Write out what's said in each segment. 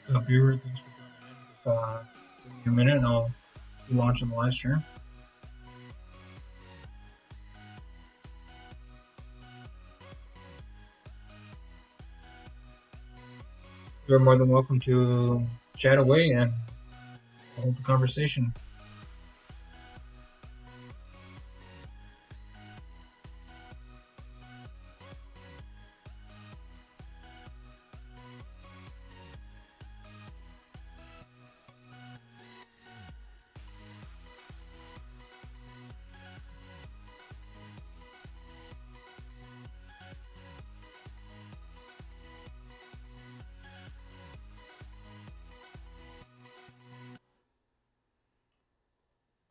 Viewer, thanks for joining in. Just give me a minute and I'll be launching the live stream. You're more than welcome to chat away and hold the conversation.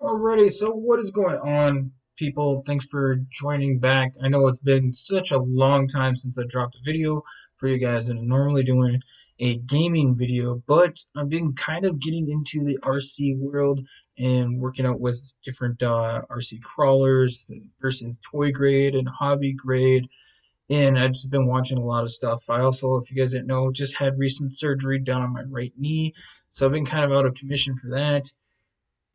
Alrighty, so what is going on, people? Thanks for joining back. I know it's been such a long time since I dropped a video for you guys, and I'm normally doing a gaming video, but I've been kind of getting into the RC world and working out with different RC crawlers versus toy grade and hobby grade. And I've just been watching a lot of stuff. I also, if you guys didn't know, just had recent surgery done on my right knee, so I've been kind of out of commission for that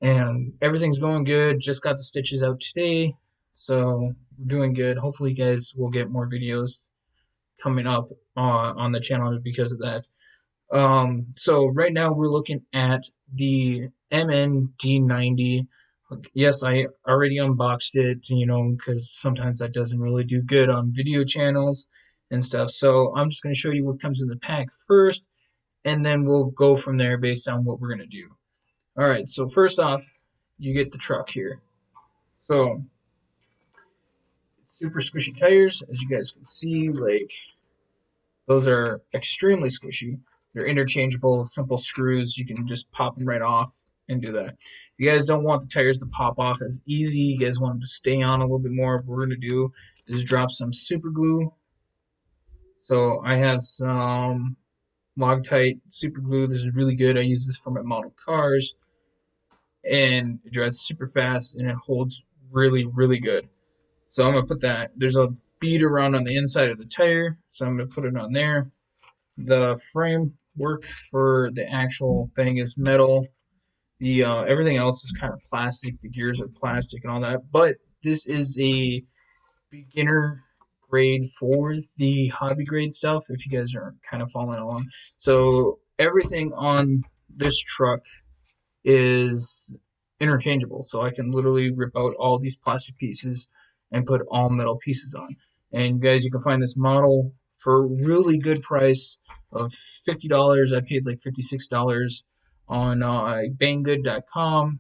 and everything's going good. Just got the stitches out today, so we're doing good. Hopefully, you guys will get more videos coming up on the channel because of that. So right now we're looking at the MND90. Yes, I already unboxed it, because sometimes that doesn't really do good on video channels and stuff. So I'm just going to show you what comes in the pack first, and then we'll go from there based on what we're going to do. All right, so first off, you get the truck here. So it's super squishy tires, as you guys can see. Like those are extremely squishy. They're interchangeable, simple screws. You can just pop them right off and do that. If you guys don't want the tires to pop off as easy, you guys want them to stay on a little bit more, what we're gonna do is drop some super glue. So I have some Loctite super glue. This is really good. I use this for my model cars, and it dries super fast and it holds really, really good. So I'm gonna put that. There's a bead around on the inside of the tire, so I'm gonna put it on there. The framework for the actual thing is metal. The everything else is kind of plastic. The gears are plastic and all that. But this is a beginner grade for the hobby grade stuff. If you guys are kind of following along, so everything on this truck is interchangeable. So I can literally rip out all these plastic pieces and put all metal pieces on. And guys, you can find this model for a really good price of $50. I paid like $56 on banggood.com.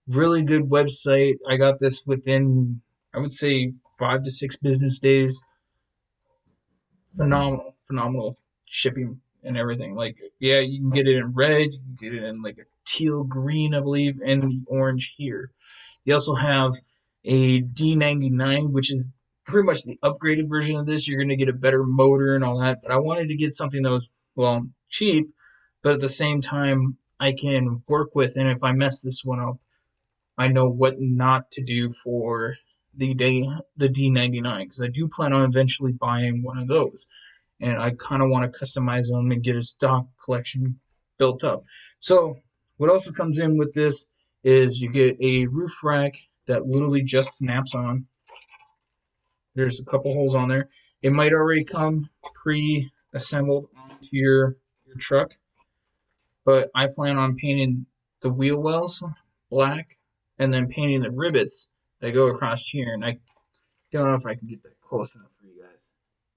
Really good website. I got this within, I would say, 5 to 6 business days. Phenomenal shipping and everything. Like, yeah, you can get it in red, you can get it in like a teal green, I believe, and the orange here. You also have a D99, which is pretty much the upgraded version of this. You're going to get a better motor and all that. But I wanted to get something that was, well, cheap, but at the same time, I can work with. And if I mess this one up, I know what not to do for the D99, because I do plan on eventually buying one of those, and I kind of want to customize them and get a stock collection built up. So what also comes in with this is you get a roof rack that literally just snaps on. There's a couple holes on there. It might already come pre-assembled onto your truck, but I plan on painting the wheel wells black and then painting the rivets that go across here. And I don't know if I can get that close enough for you guys.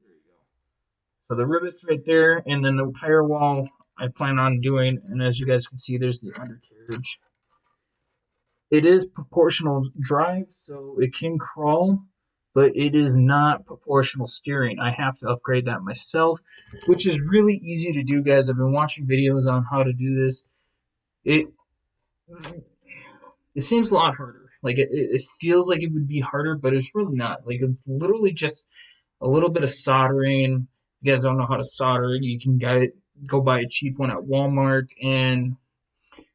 There you go. So the rivets right there, and then the tire wall I plan on doing. And as you guys can see, there's the undercarriage. It is proportional drive, so it can crawl, but it is not proportional steering. I have to upgrade that myself, which is really easy to do, guys. I've been watching videos on how to do this. It it seems a lot harder. Like it feels like it would be harder, but it's really not. Like it's literally just a little bit of soldering. If you guys don't know how to solder, you can go buy a cheap one at Walmart and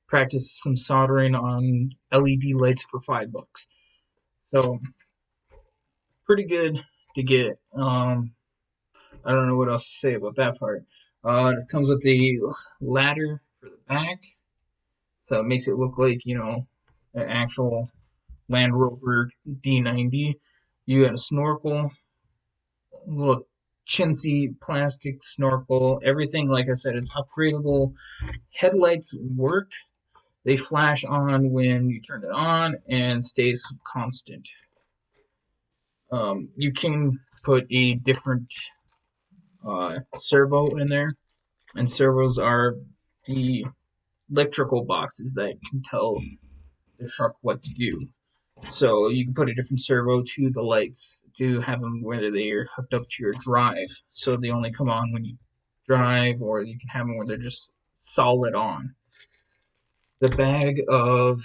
practice some soldering on LED lights for $5. So pretty good to get. I don't know what else to say about that part. It comes with the ladder for the back, so it makes it look like, an actual Land Rover D90. You got a snorkel, a little chintzy plastic snorkel. Everything, like I said, is upgradable. Headlights work. They flash on when you turn it on and stays constant. You can put a different servo in there, and servos are the electrical boxes that can tell the truck what to do. So you can put a different servo to the lights to have them whether they are hooked up to your drive, so they only come on when you drive, or you can have them where they're just solid on. The bag of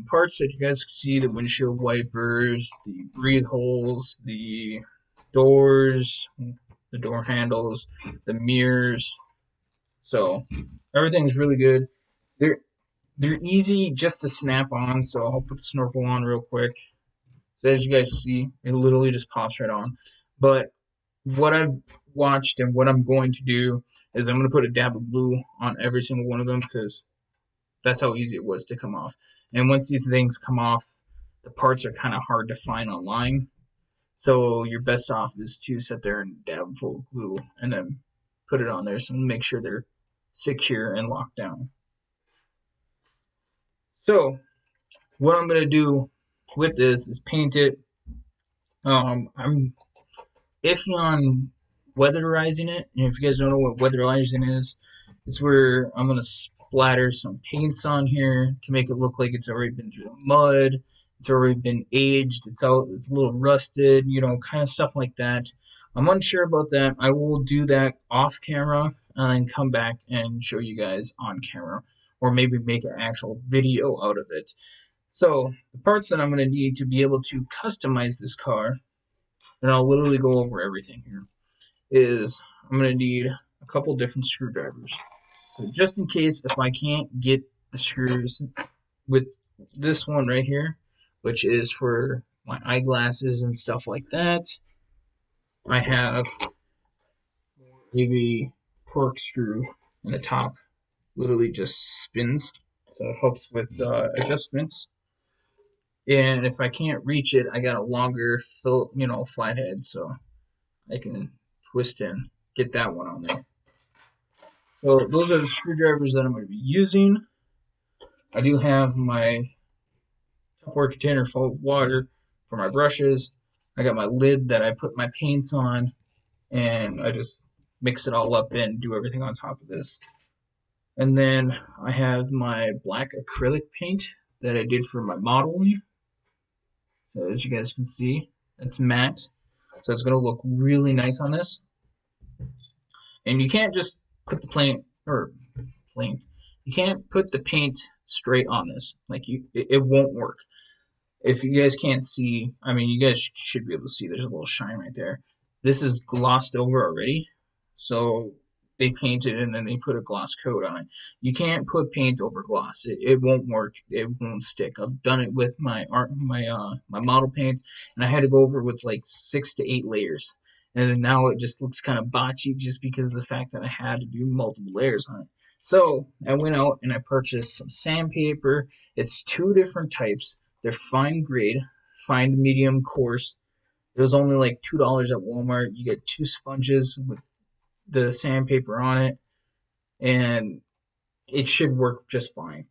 parts that you guys can see: the windshield wipers, the breathe holes, the doors, the door handles, the mirrors. So everything's really good. They're they're easy just to snap on. So I'll put the snorkel on real quick. So as you guys see, it literally just pops right on. But what I've watched and what I'm going to do is I'm going to put a dab of glue on every single one of them, because that's how easy it was to come off. And once these things come off, the parts are kind of hard to find online. So your best off is to sit there and dab full of glue and then put it on there, so make sure they're secure and locked down. So what I'm going to do with this is paint it. I'm iffy on weatherizing it. And if you guys don't know what weatherizing is, it's where I'm going to splatter some paints on here to make it look like it's already been through the mud. It's already been aged. It's a little rusted, kind of stuff like that. I'm unsure about that. I will do that off camera and then come back and show you guys on camera, or maybe make an actual video out of it. So the parts that I'm going to need to be able to customize this car, and I'll literally go over everything here, is I'm going to need a couple different screwdrivers. So just in case if I can't get the screws with this one right here, which is for my eyeglasses and stuff like that, I have a corkscrew in the top. Literally just spins, so it helps with adjustments. And if I can't reach it, I got a longer flathead, so I can twist and get that one on there. So those are the screwdrivers that I'm going to be using. I do have my Tupperware container full of water for my brushes. I got my lid that I put my paints on, and I just mix it all up and do everything on top of this. And then I have my black acrylic paint that I did for my modeling. So as you guys can see, it's matte. So it's going to look really nice on this. And you can't just put the paint. You can't put the paint straight on this. It won't work. If you guys can't see, I mean, you guys should be able to see. There's a little shine right there. This is glossed over already, so they painted and then they put a gloss coat on it. You can't put paint over gloss. It won't work. It won't stick. I've done it with my my model paint, and I had to go over with like 6 to 8 layers. And then now it just looks kind of botchy just because of the fact that I had to do multiple layers on it. So I went out and I purchased some sandpaper. It's two different types. They're fine grade, fine medium coarse. It was only like $2 at Walmart. You get 2 sponges with the sandpaper on it, and it should work just fine.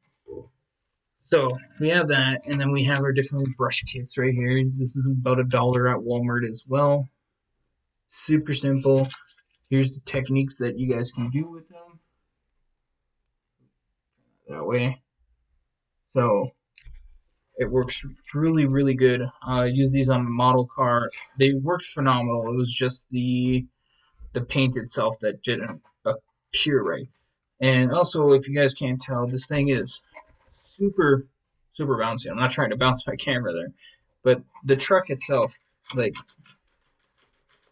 So we have that, and then we have our different brush kits right here. This is about $1 at Walmart as well. Super simple. Here's the techniques that you guys can do with them. That way. So it works really, really good. I use these on my model car. They worked phenomenal. It was just the paint itself that didn't appear right. And also, if you guys can't tell, this thing is super, super bouncy. I'm not trying to bounce my camera there, but the truck itself, like,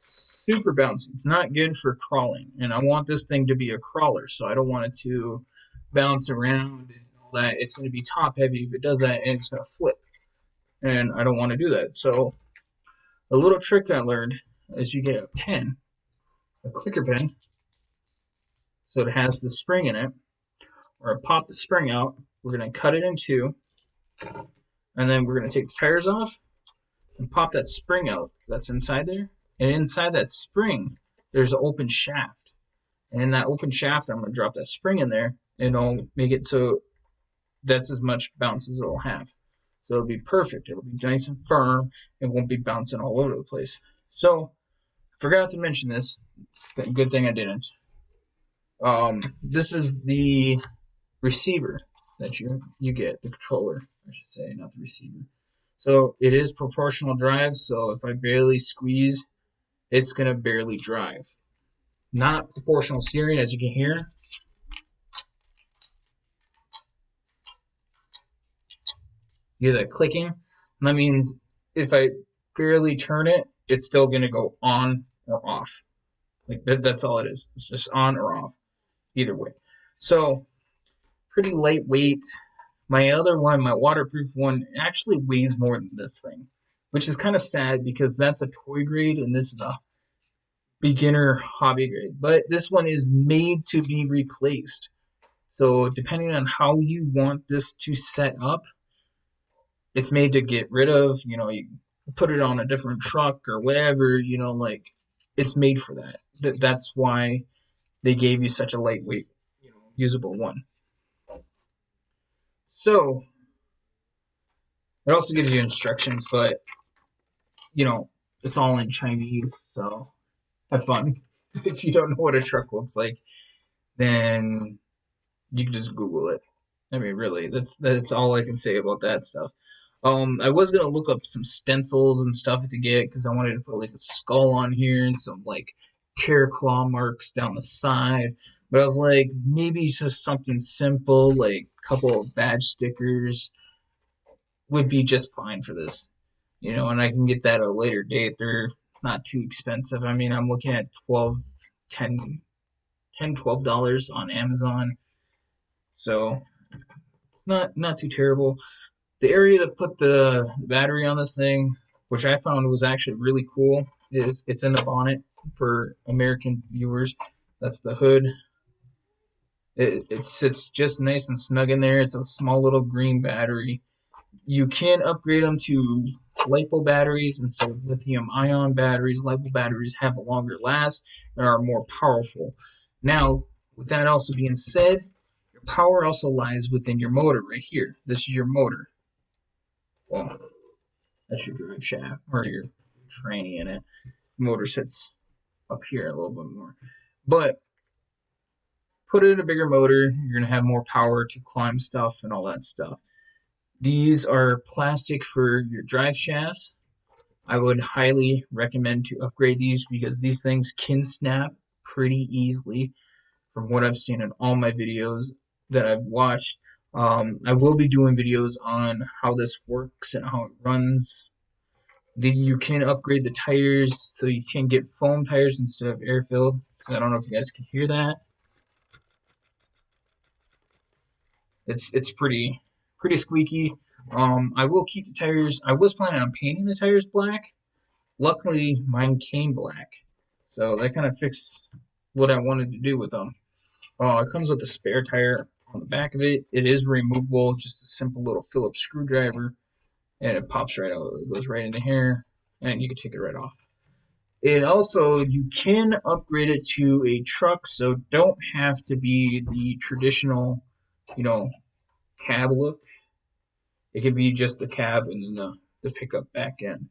super bouncy. It's not good for crawling, and I want this thing to be a crawler, so I don't want it to bounce around and all that. It's going to be top heavy. If it does that, and it's going to flip, and I don't want to do that. So a little trick I learned is you get a pen, a clicker pen, So it has the spring in it. We're going to pop the spring out. We're going to cut it in two. And then we're going to take the tires off and pop that spring out that's inside there. And inside that spring, there's an open shaft. And in that open shaft, I'm going to drop that spring in there. And I'll make it so that's as much bounce as it'll have. So it'll be perfect. It'll be nice and firm. It won't be bouncing all over the place. So, I forgot to mention this. Good thing I didn't. This is the receiver that you get, the controller, I should say, not the receiver. So it is proportional drive, so if I barely squeeze, it's going to barely drive. Not proportional steering, as you can hear. You hear that clicking? And that means if I barely turn it, it's still going to go on or off. Like that's all it is. It's just on or off, either way. So pretty lightweight. My other one, my waterproof one, actually weighs more than this thing, which is kind of sad because that's a toy grade and this is a beginner hobby grade. But this one is made to be replaced. So depending on how you want this to set up, it's made to get rid of. You put it on a different truck or whatever. Like it's made for that. That's why they gave you such a lightweight, usable one. So it also gives you instructions, but it's all in Chinese, so have fun. If you don't know what a truck looks like, then you can just Google it. I mean, really, that's all I can say about that stuff. I was gonna look up some stencils and stuff to get because I wanted to put like a skull on here and some like tear claw marks down the side. But I was like, maybe just something simple, like a couple of badge stickers would be just fine for this. And I can get that at a later date. They're not too expensive. I mean, I'm looking at 12, 10, 10, $12 on Amazon. So it's not too terrible. The area to put the battery on this thing, which I found was actually really cool, is it's in the bonnet for American viewers. That's the hood. It sits just nice and snug in there. It's a small little green battery. You can upgrade them to LiPo batteries instead of lithium ion batteries. LiPo batteries have a longer last and are more powerful. Now, with that also being said, your power also lies within your motor right here. This is your motor. Well, that's your drive shaft or your tranny in it. The motor sits up here a little bit more. But put in a bigger motor, you're going to have more power to climb stuff and all that stuff. These are plastic for your drive shafts. I would highly recommend to upgrade these because these things can snap pretty easily from what I've seen in all my videos that I've watched. I will be doing videos on how this works and how it runs. You can upgrade the tires so you can get foam tires instead of air filled. I don't know if you guys can hear that. It's pretty squeaky. I will keep the tires. I was planning on painting the tires black. Luckily, mine came black, so that kind of fixed what I wanted to do with them. It comes with a spare tire on the back of it. It is removable, just a simple little Phillips screwdriver, and it pops right out. It goes right into here, and you can take it right off. It also, you can upgrade it to a truck, so don't have to be the traditional, cab look. It could be just the cab and then the pickup back end.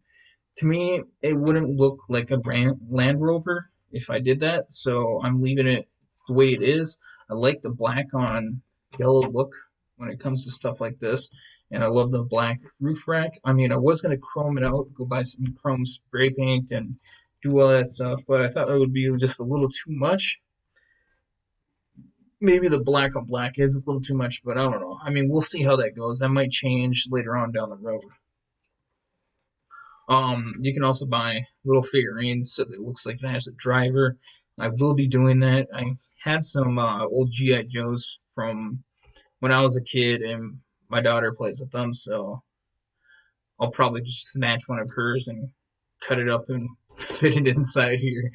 To me, it wouldn't look like a Land Rover if I did that, so I'm leaving it the way it is. I like the black on yellow look when it comes to stuff like this, and I love the black roof rack. I mean, I was going to chrome it out, go buy some chrome spray paint and do all that stuff, but I thought that would be just a little too much. Maybe the black on black is a little too much, but I don't know. I mean, we'll see how that goes. That might change later on down the road. You can also buy little figurines so that it looks like it has a driver. I will be doing that. I have some old GI Joes from when I was a kid, and my daughter plays with them, so I'll probably just snatch one of hers and cut it up and fit it inside here.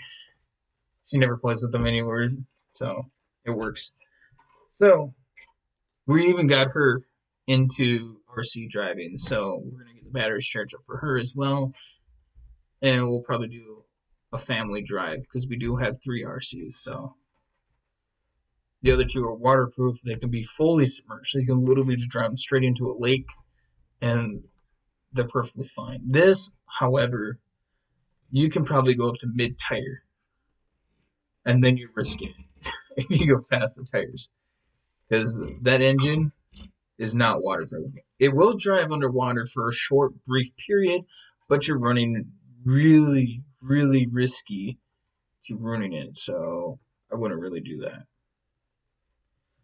She never plays with them anywhere, so it works. So we even got her into RC driving, so we're gonna get the batteries charged up for her as well, and we'll probably do a family drive because we do have 3 RCs. So the other 2 are waterproof; they can be fully submerged, so you can literally just drive them straight into a lake, and they're perfectly fine. This, however, you can probably go up to mid tire, and then you risk it if you go past the tires because that engine is not waterproof. It will drive underwater for a short, brief period, but you're running really, really risky to ruining it. So I wouldn't really do that.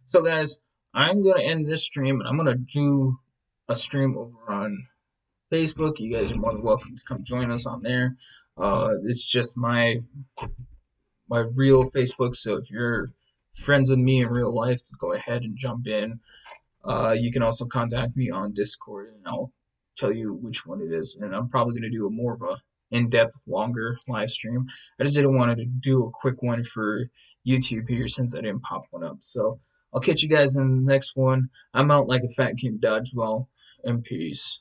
So guys, I'm gonna end this stream and I'm gonna do a stream over on Facebook. You guys are more than welcome to come join us on there. It's just my real Facebook. So if you're friends with me in real life, go ahead and jump in. You can also contact me on Discord, and I'll tell you which one it is. And I'm probably going to do a more of a in-depth, longer live stream. I just didn't want to do a quick one for YouTube here since I didn't pop one up. So I'll catch you guys in the next one. I'm out like a fat kid dodgeball, and peace.